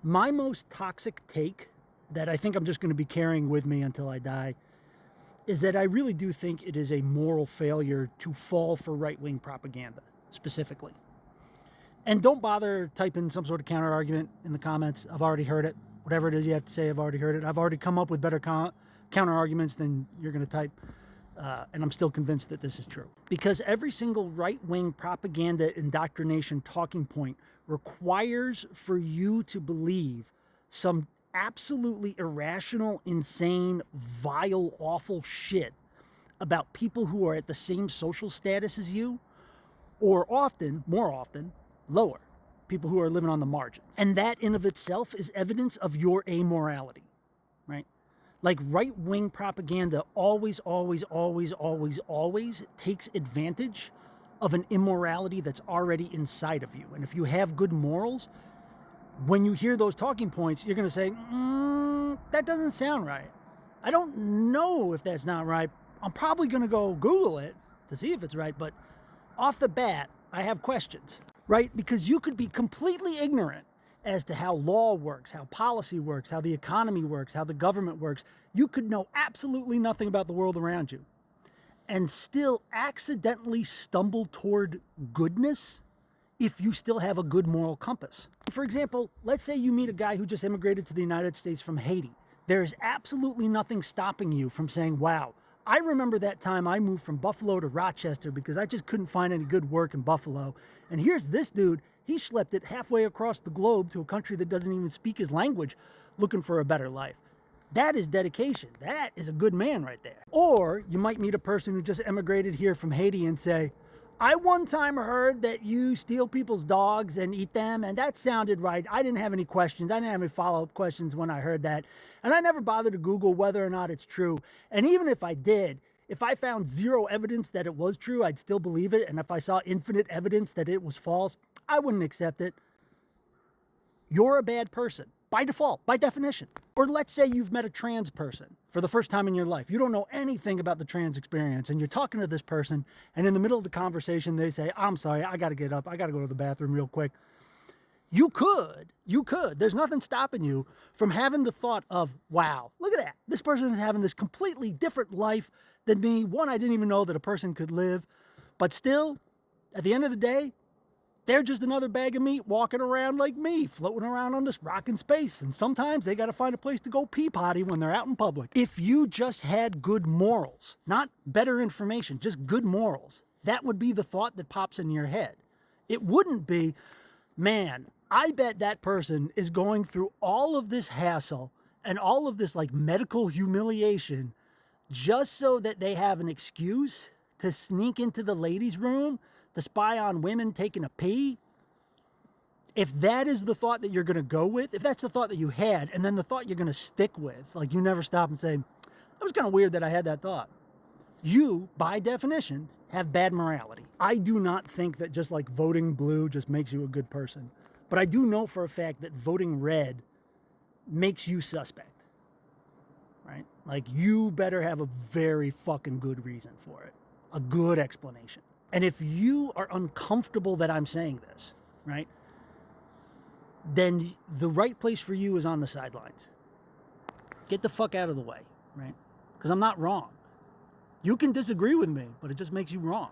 My most toxic take that I think I'm just going to be carrying with me until I die is that I really do think it is a moral failure to fall for right-wing propaganda, specifically. And don't bother typing some sort of counter argument in the comments. I've already heard it. Whatever it is you have to say, I've already heard it. I've already come up with better counter arguments than you're going to type. And I'm still convinced that this is true. Because every single right-wing propaganda indoctrination talking point requires for you to believe some absolutely irrational, insane, vile, awful shit about people who are at the same social status as you, or often, more often, lower, people who are living on the margins. And that in of itself is evidence of your amorality, right? Like right-wing propaganda always takes advantage of an immorality that's already inside of you. And if you have good morals, when you hear those talking points, you're going to say, that doesn't sound right. I don't know if that's not right. I'm probably going to go Google it to see if it's right. But off the bat, I have questions, right? Because you could be completely ignorant as to how law works, how policy works, how the economy works, how the government works. You could know absolutely nothing about the world around you and still accidentally stumble toward goodness if you still have a good moral compass. For example, let's say you meet a guy who just immigrated to the United States from Haiti. There is absolutely nothing stopping you from saying, wow, I remember that time I moved from Buffalo to Rochester because I just couldn't find any good work in Buffalo. And here's this dude, he schlepped it halfway across the globe to a country that doesn't even speak his language looking for a better life. That is dedication. That is a good man right there. Or you might meet a person who just emigrated here from Haiti and say, I one time heard that you steal people's dogs and eat them, and that sounded right. I didn't have any questions. I didn't have any follow-up questions when I heard that. And I never bothered to Google whether or not it's true. And even if I did, if I found zero evidence that it was true, I'd still believe it. And if I saw infinite evidence that it was false, I wouldn't accept it. You're a bad person. By default, by definition. Or let's say you've met a trans person for the first time in your life. You don't know anything about the trans experience, and you're talking to this person, and in the middle of the conversation, they say, I'm sorry, I got to get up. I got to go to the bathroom real quick. You could. There's nothing stopping you from having the thought of, wow, look at that. This person is having this completely different life than me. One, I didn't even know that a person could live. But still, at the end of the day, they're just another bag of meat walking around like me, floating around on this rock in space. And sometimes they got to find a place to go pee potty when they're out in public. If you just had good morals, not better information, just good morals, that would be the thought that pops in your head. It wouldn't be, man, I bet that person is going through all of this hassle and all of this like medical humiliation just so that they have an excuse to sneak into the ladies' room to spy on women taking a pee. If that is the thought that you're going to go with, if that's the thought that you had, and then the thought you're going to stick with, like you never stop and say, that was kind of weird that I had that thought. You, by definition, have bad morality. I do not think that just like voting blue just makes you a good person. But I do know for a fact that voting red makes you suspect, right? Like you better have a very fucking good reason for it, a good explanation. And if you are uncomfortable that I'm saying this, right, then the right place for you is on the sidelines. Get the fuck out of the way, right? Because I'm not wrong. You can disagree with me, but it just makes you wrong.